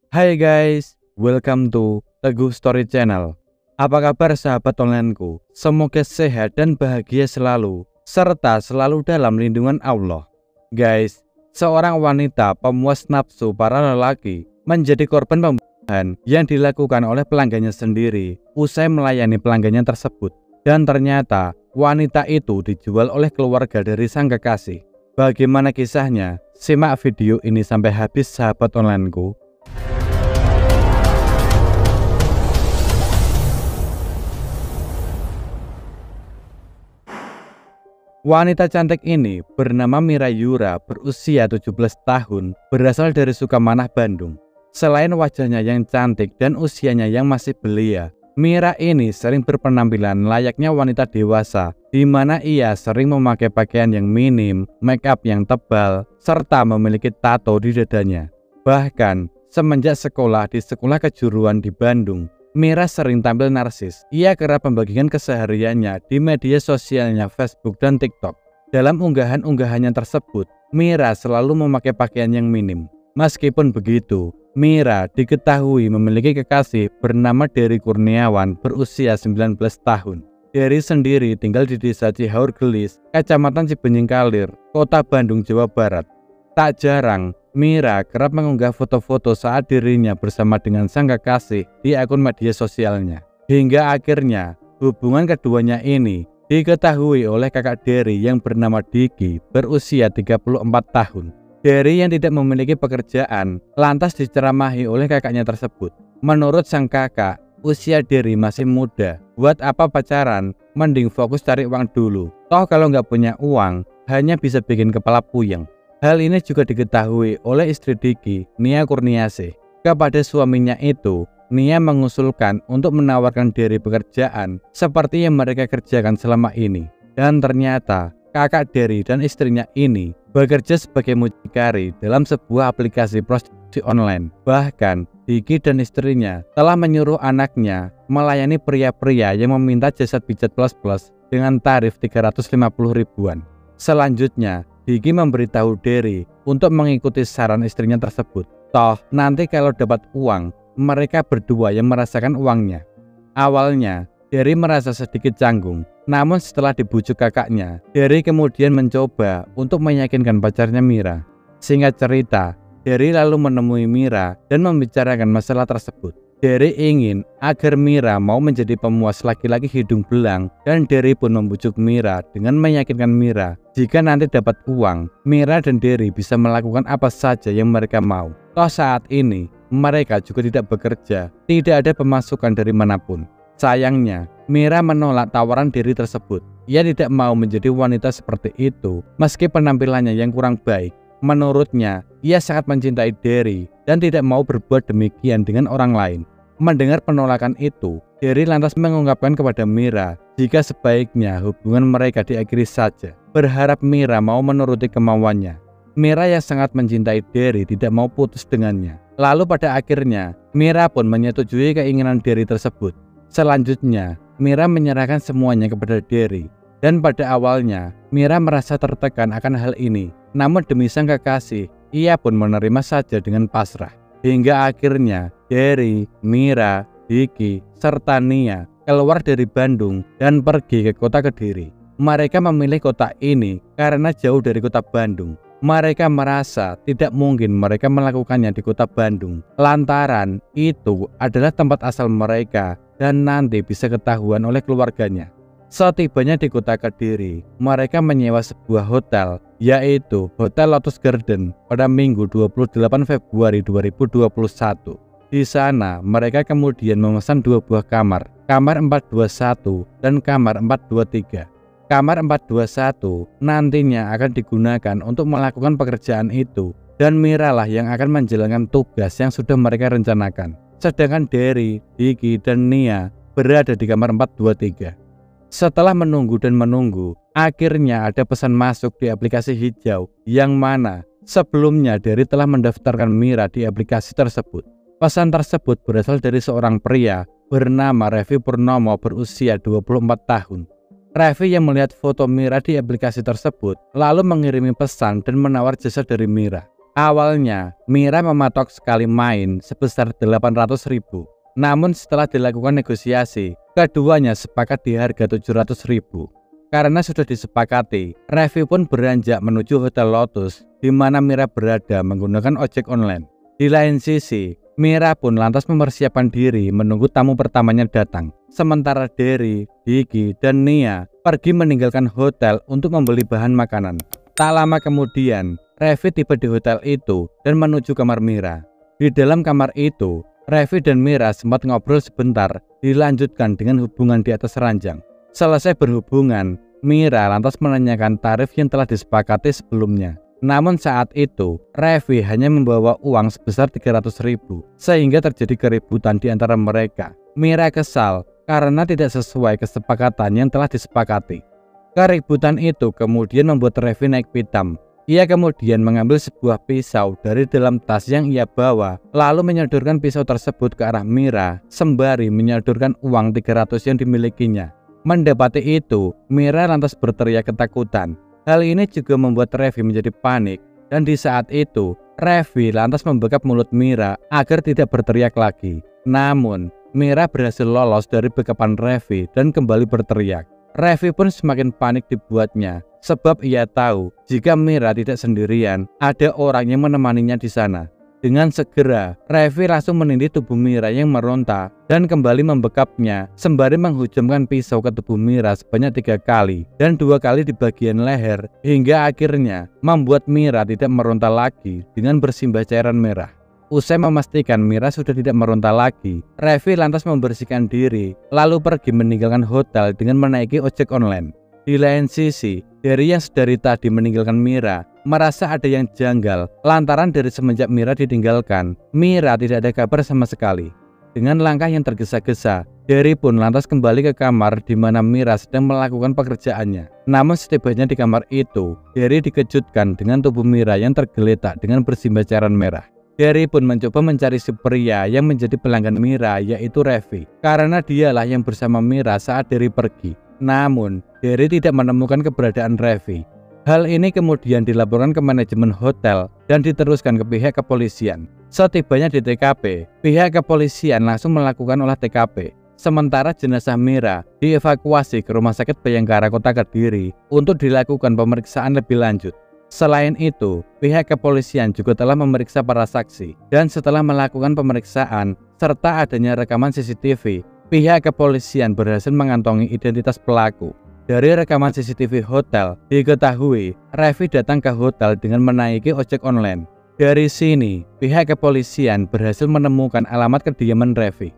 Hai guys, welcome to Teguh Story Channel. Apa kabar sahabat onlineku? Semoga sehat dan bahagia selalu, serta selalu dalam lindungan Allah. Guys, seorang wanita pemuas nafsu para lelaki menjadi korban pembunuhan yang dilakukan oleh pelanggannya sendiri usai melayani pelanggannya tersebut. Dan ternyata wanita itu dijual oleh keluarga dari sang kekasih. Bagaimana kisahnya? Simak video ini sampai habis sahabat onlineku. Wanita cantik ini bernama Mira Yura, berusia 17 tahun, berasal dari Sukamanah, Bandung. Selain wajahnya yang cantik dan usianya yang masih belia, Mira ini sering berpenampilan layaknya wanita dewasa, di mana ia sering memakai pakaian yang minim, make up yang tebal, serta memiliki tato di dadanya. Bahkan, semenjak sekolah di sekolah kejuruan di Bandung, Mira sering tampil narsis. Ia kerap membagikan kesehariannya di media sosialnya Facebook dan TikTok. Dalam unggahan-unggahannya tersebut, Mira selalu memakai pakaian yang minim. Meskipun begitu, Mira diketahui memiliki kekasih bernama Dery Kurniawan berusia 19 tahun. Dery sendiri tinggal di desa Cihaur Gelis, Kecamatan Cibenying Kalir, Kota Bandung, Jawa Barat. Tak jarang, Mira kerap mengunggah foto-foto saat dirinya bersama dengan sang kekasih di akun media sosialnya. Hingga akhirnya, hubungan keduanya ini diketahui oleh kakak Dery yang bernama Diki berusia 34 tahun. Dery yang tidak memiliki pekerjaan lantas diceramahi oleh kakaknya tersebut. Menurut sang kakak, usia Dery masih muda. Buat apa pacaran? Mending fokus cari uang dulu. Toh kalau nggak punya uang, hanya bisa bikin kepala puyeng. Hal ini juga diketahui oleh istri Diki, Nia Kurniasih. Kepada suaminya itu, Nia mengusulkan untuk menawarkan Dery pekerjaan seperti yang mereka kerjakan selama ini. Dan ternyata, kakak Dery dan istrinya ini bekerja sebagai mucikari dalam sebuah aplikasi prostitusi online. Bahkan, Diki dan istrinya telah menyuruh anaknya melayani pria-pria yang meminta jasa pijat plus-plus dengan tarif 350 ribuan. Selanjutnya, Diki memberitahu Dery untuk mengikuti saran istrinya tersebut. Toh, nanti kalau dapat uang, mereka berdua yang merasakan uangnya. Awalnya, Dery merasa sedikit canggung. Namun setelah dibujuk kakaknya, Dery kemudian mencoba untuk meyakinkan pacarnya Mira. Singkat cerita, Dery lalu menemui Mira dan membicarakan masalah tersebut. Dery ingin agar Mira mau menjadi pemuas laki-laki hidung belang, dan Dery pun membujuk Mira dengan meyakinkan Mira jika nanti dapat uang, Mira dan Dery bisa melakukan apa saja yang mereka mau. Toh saat ini mereka juga tidak bekerja, tidak ada pemasukan dari manapun. Sayangnya, Mira menolak tawaran Dery tersebut. Ia tidak mau menjadi wanita seperti itu meski penampilannya yang kurang baik. Menurutnya, ia sangat mencintai Dery dan tidak mau berbuat demikian dengan orang lain. Mendengar penolakan itu, Dery lantas mengungkapkan kepada Mira jika sebaiknya hubungan mereka diakhiri saja, berharap Mira mau menuruti kemauannya. Mira yang sangat mencintai Dery tidak mau putus dengannya. Lalu pada akhirnya, Mira pun menyetujui keinginan Dery tersebut. Selanjutnya, Mira menyerahkan semuanya kepada Dery. Dan pada awalnya, Mira merasa tertekan akan hal ini. Namun demi sang kekasih, ia pun menerima saja dengan pasrah. Hingga akhirnya, Dery, Mira, Diki, serta Nia keluar dari Bandung dan pergi ke kota Kediri. Mereka memilih kota ini karena jauh dari kota Bandung. Mereka merasa tidak mungkin mereka melakukannya di kota Bandung, lantaran itu adalah tempat asal mereka dan nanti bisa ketahuan oleh keluarganya. Setibanya di kota Kediri, mereka menyewa sebuah hotel, yaitu Hotel Lotus Garden pada Minggu 28 Februari 2021. Di sana, mereka kemudian memesan 2 buah kamar, kamar 421 dan kamar 423. Kamar 421 nantinya akan digunakan untuk melakukan pekerjaan itu, dan Mira lah yang akan menjalankan tugas yang sudah mereka rencanakan. Sedangkan Dery, Diki, dan Nia berada di kamar 423. Setelah menunggu dan menunggu, akhirnya ada pesan masuk di aplikasi hijau yang mana sebelumnya Dery telah mendaftarkan Mira di aplikasi tersebut. Pesan tersebut berasal dari seorang pria bernama Revi Purnomo berusia 24 tahun. Revi yang melihat foto Mira di aplikasi tersebut lalu mengirimi pesan dan menawar jasa dari Mira. Awalnya, Mira mematok sekali main sebesar 800.000. Namun setelah dilakukan negosiasi, keduanya sepakat di harga 700.000. Karena sudah disepakati, Revi pun beranjak menuju Hotel Lotus di mana Mira berada menggunakan ojek online. Di lain sisi, Mira pun lantas mempersiapkan diri menunggu tamu pertamanya datang. Sementara Derry, Diki, dan Nia pergi meninggalkan hotel untuk membeli bahan makanan. Tak lama kemudian, Revi tiba di hotel itu dan menuju kamar Mira. Di dalam kamar itu, Revi dan Mira sempat ngobrol sebentar, dilanjutkan dengan hubungan di atas ranjang. Selesai berhubungan, Mira lantas menanyakan tarif yang telah disepakati sebelumnya. Namun saat itu, Revi hanya membawa uang sebesar 300.000, sehingga terjadi keributan di antara mereka. Mira kesal karena tidak sesuai kesepakatan yang telah disepakati. Keributan itu kemudian membuat Revi naik pitam. Ia kemudian mengambil sebuah pisau dari dalam tas yang ia bawa, lalu menyodorkan pisau tersebut ke arah Mira, sembari menyodorkan uang 300 yang dimilikinya. Mendapati itu, Mira lantas berteriak ketakutan. Hal ini juga membuat Revi menjadi panik, dan di saat itu, Revi lantas membekap mulut Mira agar tidak berteriak lagi. Namun, Mira berhasil lolos dari bekapan Revi dan kembali berteriak. Revi pun semakin panik dibuatnya, sebab ia tahu jika Mira tidak sendirian, ada orang yang menemaninya di sana. Dengan segera, Revi langsung menindih tubuh Mira yang meronta dan kembali membekapnya sembari menghujamkan pisau ke tubuh Mira sebanyak 3 kali dan 2 kali di bagian leher hingga akhirnya membuat Mira tidak meronta lagi dengan bersimbah cairan merah. Usai memastikan Mira sudah tidak meronta lagi, Revi lantas membersihkan diri lalu pergi meninggalkan hotel dengan menaiki ojek online. Di lain sisi, Derry yang sedari tadi meninggalkan Mira merasa ada yang janggal lantaran dari semenjak Mira ditinggalkan, Mira tidak ada kabar sama sekali. Dengan langkah yang tergesa-gesa, Derry pun lantas kembali ke kamar di mana Mira sedang melakukan pekerjaannya. Namun setibanya di kamar itu, Derry dikejutkan dengan tubuh Mira yang tergeletak dengan bersimbah cairan merah. Derry pun mencoba mencari si pria yang menjadi pelanggan Mira, yaitu Revi, karena dialah yang bersama Mira saat Derry pergi. Namun, Derry tidak menemukan keberadaan Revi. Hal ini kemudian dilaporkan ke manajemen hotel dan diteruskan ke pihak kepolisian. Setibanya di TKP, pihak kepolisian langsung melakukan olah TKP. Sementara jenazah Mira dievakuasi ke Rumah Sakit Bayangkara Kota Kediri untuk dilakukan pemeriksaan lebih lanjut. Selain itu, pihak kepolisian juga telah memeriksa para saksi dan setelah melakukan pemeriksaan serta adanya rekaman CCTV, pihak kepolisian berhasil mengantongi identitas pelaku. Dari rekaman CCTV hotel, diketahui Revi datang ke hotel dengan menaiki ojek online. Dari sini, pihak kepolisian berhasil menemukan alamat kediaman Revi.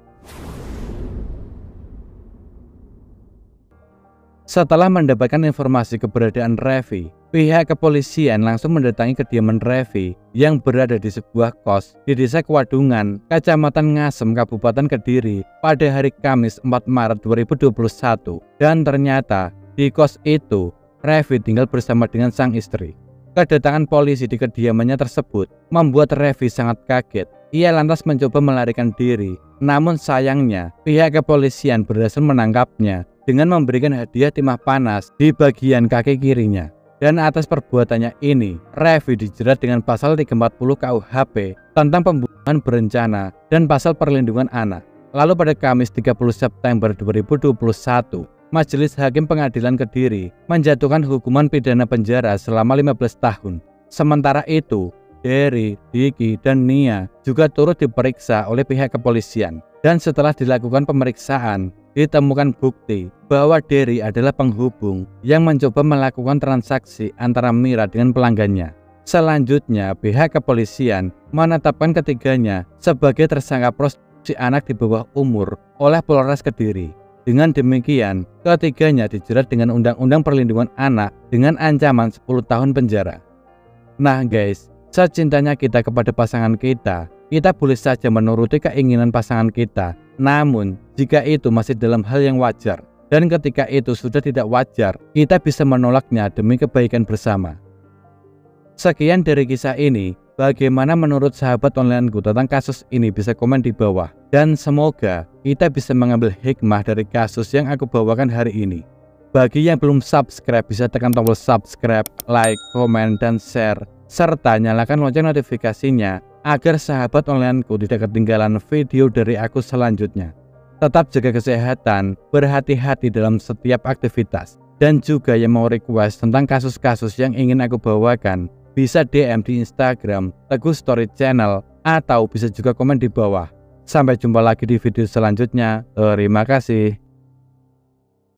Setelah mendapatkan informasi keberadaan Revi, pihak kepolisian langsung mendatangi kediaman Revi yang berada di sebuah kos di Desa Kewadungan, Kecamatan Ngasem, Kabupaten Kediri pada hari Kamis 4 Maret 2021. Dan ternyata di kos itu, Revi tinggal bersama dengan sang istri. Kedatangan polisi di kediamannya tersebut membuat Revi sangat kaget. Ia lantas mencoba melarikan diri, namun sayangnya pihak kepolisian berhasil menangkapnya dengan memberikan hadiah timah panas di bagian kaki kirinya. Dan atas perbuatannya ini, Revi dijerat dengan pasal 340 KUHP tentang pembunuhan berencana dan pasal perlindungan anak. Lalu pada Kamis 30 September 2021, Majelis Hakim Pengadilan Kediri menjatuhkan hukuman pidana penjara selama 15 tahun. Sementara itu, Derry, Diki, dan Nia juga turut diperiksa oleh pihak kepolisian. Dan setelah dilakukan pemeriksaan, ditemukan bukti bahwa Derry adalah penghubung yang mencoba melakukan transaksi antara Mira dengan pelanggannya. Selanjutnya, pihak kepolisian menetapkan ketiganya sebagai tersangka prostitusi anak di bawah umur oleh Polres Kediri. Dengan demikian, ketiganya dijerat dengan Undang-Undang Perlindungan Anak dengan ancaman 10 tahun penjara. Nah guys, secintanya kita kepada pasangan kita boleh saja menuruti keinginan pasangan kita. Namun, jika itu masih dalam hal yang wajar, dan ketika itu sudah tidak wajar, kita bisa menolaknya demi kebaikan bersama. Sekian dari kisah ini. Bagaimana menurut sahabat onlineku tentang kasus ini? Bisa komen di bawah. Dan semoga kita bisa mengambil hikmah dari kasus yang aku bawakan hari ini. Bagi yang belum subscribe, bisa tekan tombol subscribe, like, komen, dan share. serta nyalakan lonceng notifikasinya agar sahabat onlineku tidak ketinggalan video dari aku selanjutnya. Tetap jaga kesehatan, berhati-hati dalam setiap aktivitas, dan juga yang mau request tentang kasus-kasus yang ingin aku bawakan, bisa DM di Instagram Teguh Story Channel atau bisa juga komen di bawah. Sampai jumpa lagi di video selanjutnya. Terima kasih.